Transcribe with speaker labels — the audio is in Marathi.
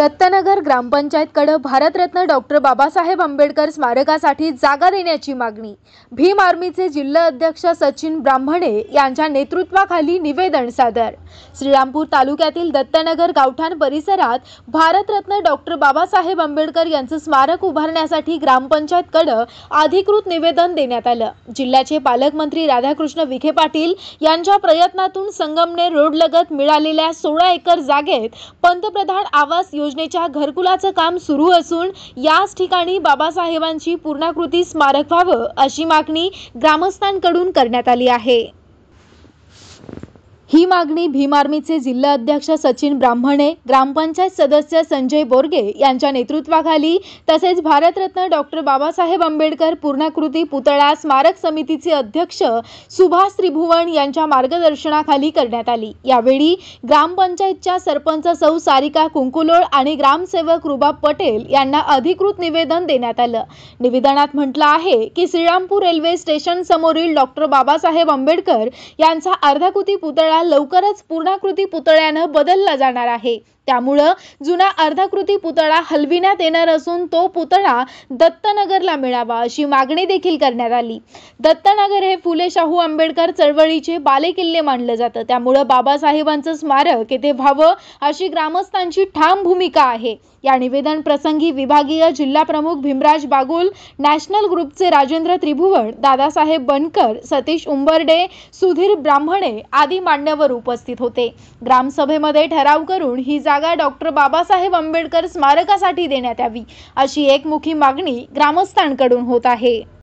Speaker 1: दत्तनगर ग्रामपंचायतकडे भारतरत्न डॉक्टर बाबासाहेब आंबेडकर स्मारकासाठी जागा देण्याची मागणी। भीम आर्मीचे जिल्हा अध्यक्ष सचिन ब्राह्मणे यांच्या नेतृत्वाखाली निवेदन सादर। श्रीरामपूर तालुक्यातील दत्तनगर गावठाण परिसरात भारतरत्न डॉक्टर बाबासाहेब आंबेडकर यांचे स्मारक उभारण्यासाठी ग्रामपंचायतकडे अधिकृत निवेदन देण्यात आलं। जिल्ह्याचे पालकमंत्री राधाकृष्ण विखे पाटील यांच्या प्रयत्नातून संगमनेर रोड लगत मिळालेल्या 16 एकर जागेत पंतप्रधान आवास योजनेच्या घरकुलाचं काम सुरू असून याच ठिकाणी बाबासाहेबांची पूर्णाकृती स्मारक व्हावं अशी मागणी ग्रामस्थांकडून करण्यात आली आहे। ही मागणी भीम आर्मीचे जिल्हा अध्यक्ष सचिन ब्राह्मणे, ग्रामपंचायत सदस्य संजय बोरगे यांच्या नेतृत्वाखाली तसेच भारतरत्न डॉक्टर बाबासाहेब आंबेडकर पूर्णाकृती पुतळा स्मारक समितीचे अध्यक्ष सुभाष त्रिभुवन यांच्या मार्गदर्शनाखाली करण्यात आली। यावेळी ग्रामपंचायतच्या सरपंच सौ सारिका कुंकुलोळ आणि ग्रामसेवक रुबाब पटेल यांना अधिकृत निवेदन देण्यात आलं। निवेदनात म्हटलं आहे की श्रीरामपूर रेल्वे स्टेशन समोरील डॉक्टर बाबासाहेब आंबेडकर यांचा अर्धाकृती पुतळा लवकरच पूर्णाकृती पुतळ्याने बदलला जाणार आहे। त्यामुळे जुना अर्धाकृती पुतळा हलविण्यात येणार असून तो पुतळा दत्तनगरला मिळावा अशी मागणी देखील करण्यात आली। दत्तनगर हे फुले शाहू आंबेडकर चळवळीचे बालेकिल्ले मानले जाते, त्यामुळे बाबासाहेबांचं स्मारक येथे व्हावं अशी ग्रामस्थांची ठाम भूमिका आहे। या निवेदन प्रसंगी विभागीय जिल्हा प्रमुख भीमराज बागुल, नॅशनल ग्रुपचे राजेंद्र त्रिभुवन, दादासाहेब बनकर, सतीश उंबर्डे, सुधीर ब्राह्मणे आदी मान्यवर उपस्थित होते। ग्रामसभेमध्ये ठराव करून ही जागा डॉक्टर बाबासाहेब आंबेडकर स्मारकासाठी देण्यात यावी अशी एकमुखी मागणी ग्रामस्थांकडून होत आहे।